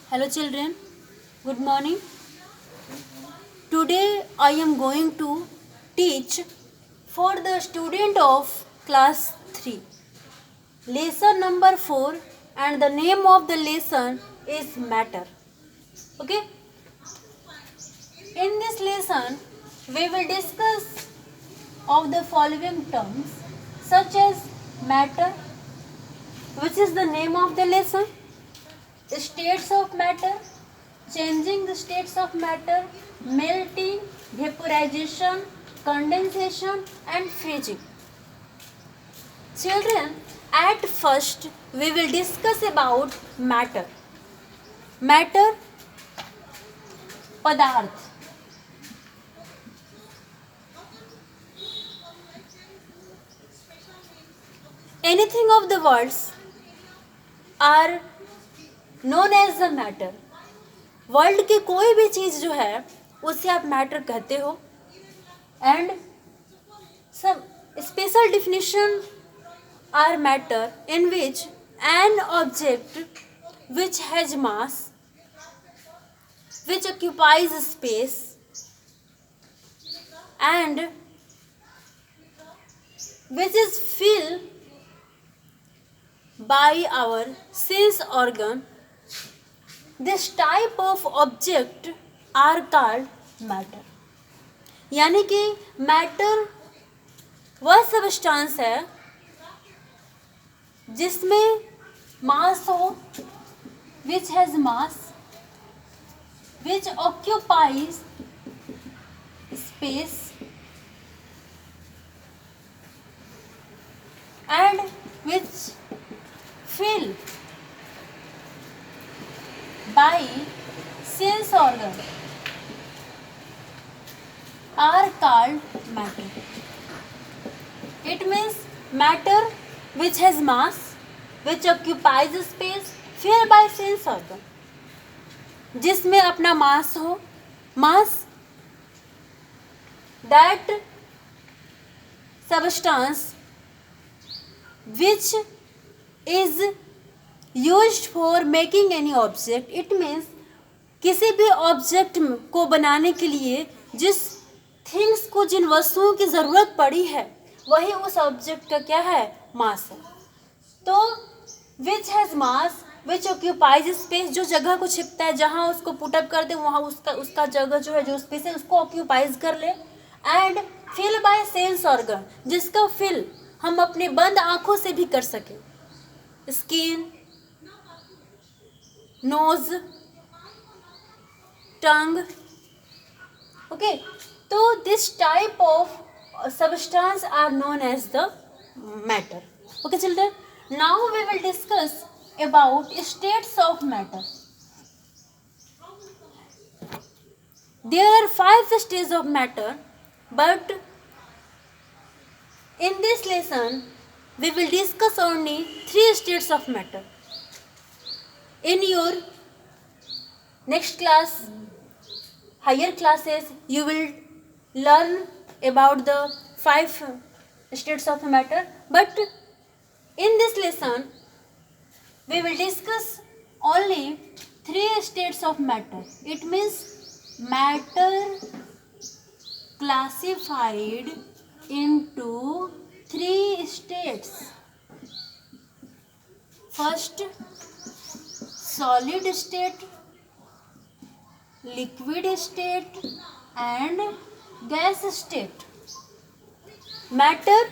Hello children, good morning. Today I am going to teach for the student of class 3. Lesson number 4 and the name of the lesson is matter. Okay? In this lesson we will discuss of the following terms such as matter, which is the name of the lesson, states of matter, changing the states of matter, melting, vaporization, condensation and freezing. Children, at first we will discuss about matter. Matter, पदार्थ. Anything of the words are known as the matter. World की कोई भी चीज़ जो है उसे आप matter कहते हो. And some special definition are matter in which an object which has mass, which occupies space and which is filled by our sense organ, this type of object are called matter. यानी कि matter वह substance है जिसमें mass हो, which has mass, which occupies space and which fill by sense organ are called matter. It means matter which has mass, which occupies space, filled by sense organ. जिसमें अपना मास हो, मास, that substance which is used for making any object. It means किसी भी object को बनाने के लिए जिस थिंग्स को, जिन वस्तुओं की ज़रूरत पड़ी है, वही उस ऑब्जेक्ट का क्या है, मास है. तो which has mass, which occupies space, जो जगह को छिपता है, जहाँ उसको पुटअप कर दे वहाँ उसका जगह जो है, जो स्पेस है, उसको ऑक्यूपाइज कर ले. And feel by sense organ, जिसका फिल हम अपने बंद आँखों से भी कर सकें. Skin, nose, tongue. ओके, तो this type of substance are known as the matter. Okay children, now we will discuss about states of matter. There are 5 states of matter, but in this lesson we will discuss only 3 states of matter. In your next class, higher classes, you will learn about the 5 states of matter, but in this lesson we will discuss only 3 states of matter. It means matter classified into 3 states. First, solid state, liquid state and gas state. Matter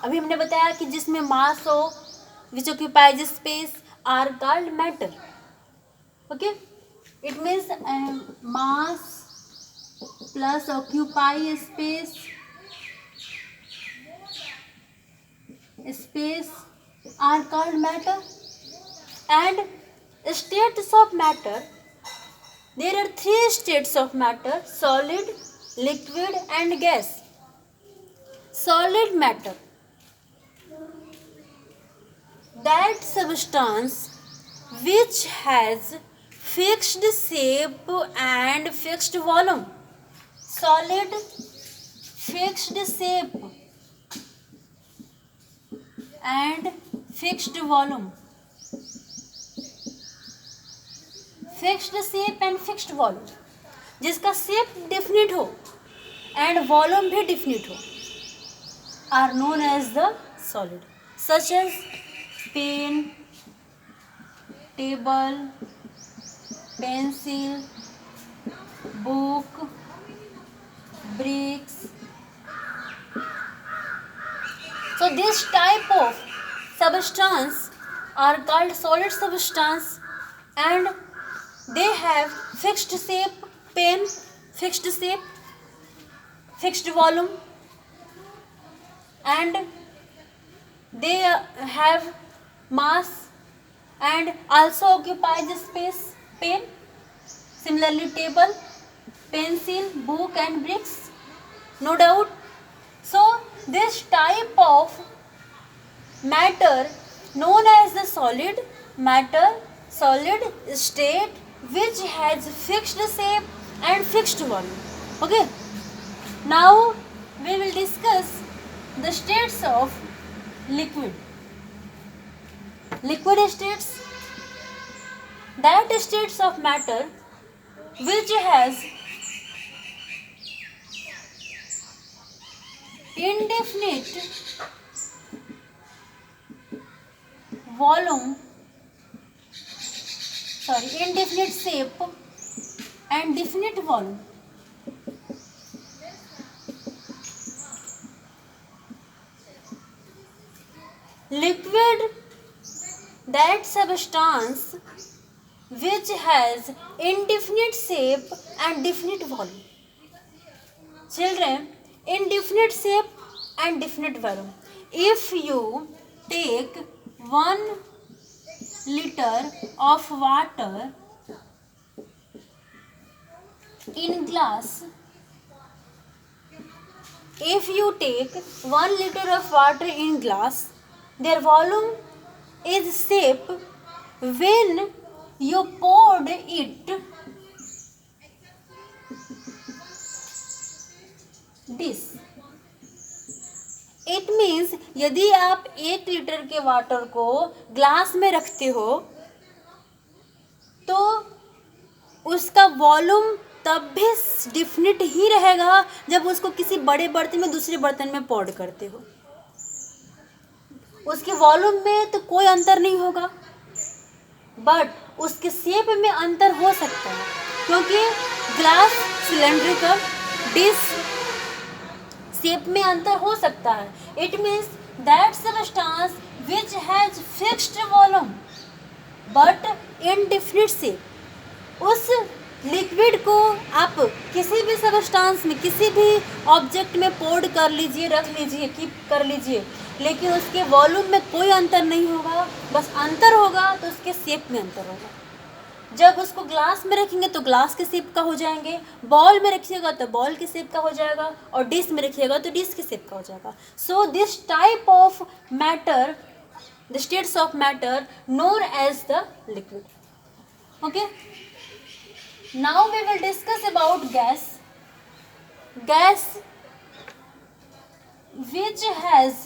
अभी हमने बताया कि जिसमें mass हो, which occupies space, are called matter. Okay, it means mass plus occupy space, space are called matter. And states of matter, there are 3 states of matter: solid, liquid and gas. Solid matter, that substance which has fixed shape and fixed volume. Solid, fixed shape and fixed volume. Fixed shape and fixed volume, जिसका shape definite हो and volume भी definite हो, are known as the solid, such as pen, table, pencil, book, bricks. So this type of substance are called solid substance, and they have fixed shape, pen, fixed shape, fixed volume, and they have mass and also occupy the space. Pen, similarly table, pencil, book and bricks, no doubt. So this type of matter known as the solid matter, solid state, which has fixed shape and fixed volume. Okay, now we will discuss the states of liquid. Liquid states, that states of matter which has indefinite volume, indefinite shape and definite volume. Liquid, that substance which has indefinite shape and definite volume. Children, indefinite shape and definite volume. If you take 1 liter of water in glass, if you take 1 liter of water in glass, their volume is shape when you poured it this. It means यदि आप 1 litre के water को glass में रखते हो तो उसका volume तब भी डिफिनिट ही रहेगा जब उसको किसी बड़े बर्तन में दूसरे बर्तन में पोर्ड करते हो। उसके वॉल्यूम में तो कोई अंतर नहीं होगा, बट उसके शेप में अंतर हो सकता है, क्योंकि ग्लास, सिलेंड्रिकल, डिश शेप में अंतर हो सकता है। It means that substance which has fixed volume but indefinite shape. उस लिक्विड को आप किसी भी सबस्टांस में, किसी भी ऑब्जेक्ट में पोर्ड कर लीजिए, रख लीजिए, कीप कर लीजिए, लेकिन उसके वॉल्यूम में कोई अंतर नहीं होगा। बस अंतर होगा तो उसके शेप में अंतर होगा। जब उसको ग्लास में रखेंगे तो ग्लास के शेप का हो जाएंगे, बॉल में रखिएगा तो बॉल के शेप का हो जाएगा, और डिश में रखिएगा तो डिश के शेप का हो जाएगा। So this type of matter, the states of matter known as the liquid. Okay, now we will discuss about gas. Gas which has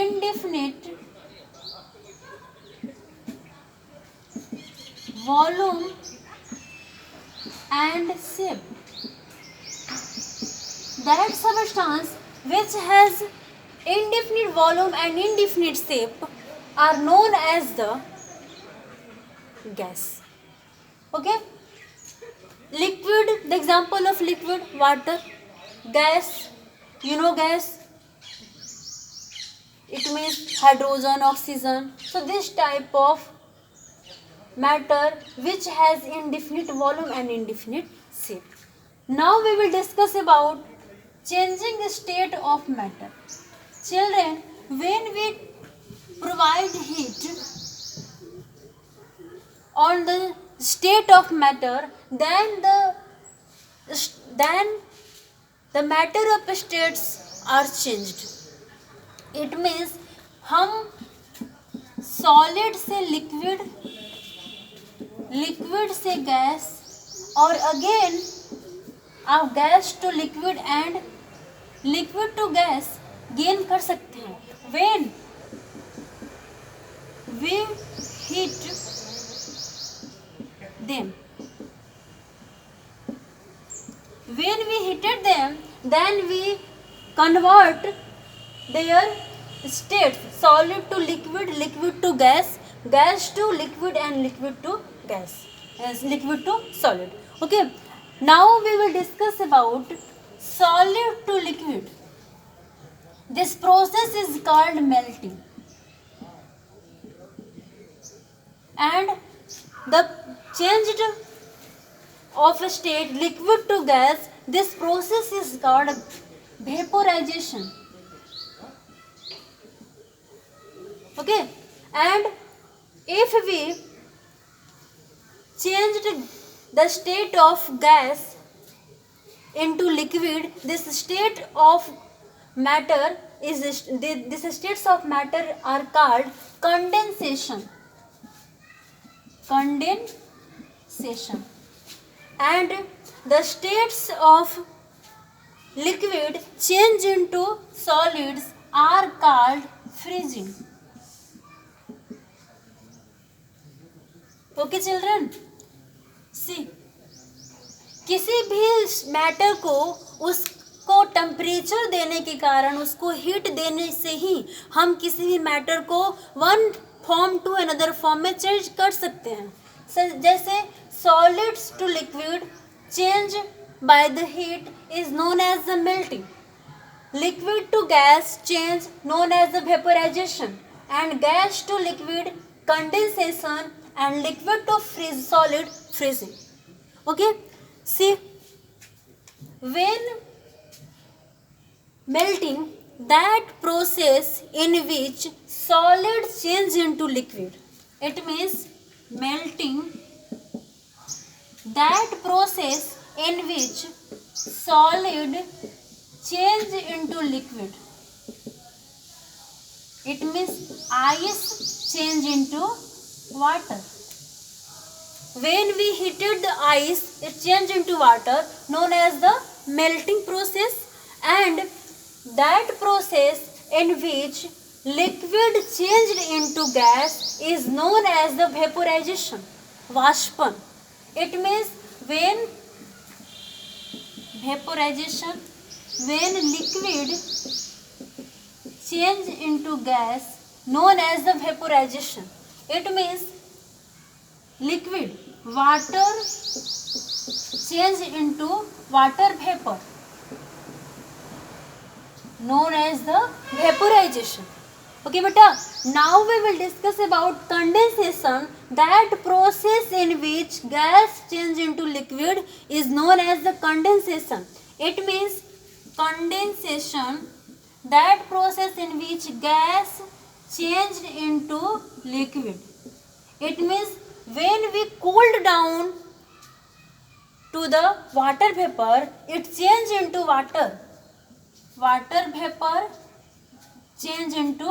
indefinite volume and shape. That substance which has indefinite volume and indefinite shape are known as the gas. Okay, liquid, the example of liquid, water. Gas, you know gas, it means hydrogen, oxygen. So this type of matter which has indefinite volume and indefinite shape. Now we will discuss about changing the state of matter. Children, when we provide heat on the state of matter, then the matter of states are changed. It means हम solid से liquid, liquid से gas, और again आप gas to liquid and liquid to gas gain कर सकते हैं when we heat them. When we heated them, then we convert their states, solid to liquid, liquid to gas, gas to liquid, and liquid to gas, as liquid to solid. Okay, now we will discuss about solid to liquid. This process is called melting, and the changed of a state liquid to gas, this process is called vaporization. Okay, and if we changed the state of gas into liquid, this state of matter is these states of matter are called condensation. Condensation. And the states of liquid change into solids are called freezing. Okay children, see, किसी भी matter को उसको temperature देने के कारण, उसको heat देने से ही हम किसी भी मैटर को one form to another form में चेंज कर सकते हैं. जैसे solids to liquid change by the heat is known as the melting, liquid to gas change known as the vaporisation, and gas to liquid condensation, and liquid to solid freezing. Okay, see, when melting, that process in which solid change into liquid, it means melting, that process in which solid change into liquid, it means ice change into water. When we heated the ice, it changed into water, known as the melting process, and that process in which liquid changed into gas is known as the vaporization, vashpan. It means when vaporization, when liquid change into gas, known as the vaporization. It means liquid, water change into water vapor, known as the vaporization. Okay beta, now we will discuss about condensation. That process in which gas change into liquid is known as the condensation. It means condensation, that process in which gas changed into liquid. It means when we cooled down to the water vapor, it changed into water. Water vapor change into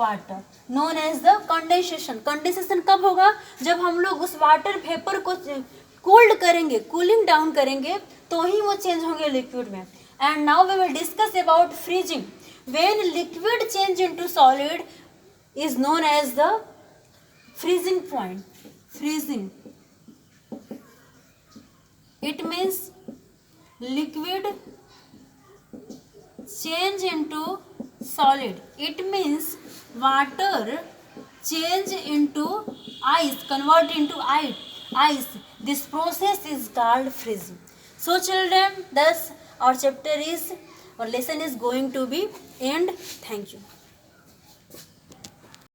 water, known as the condensation. Condensation कब होगा? जब हम लोग उस water vapour को cooled करेंगे, cooling down करेंगे, तो ही वो चेंज होंगे लिक्विड में. And now we will discuss about freezing. When liquid change into solid is known as the freezing point. Freezing, it means liquid change into solid. It means water change into ice, convert into ice. This process is called freezing. So children, thus our chapter is, or lesson is going to be end. Thank you.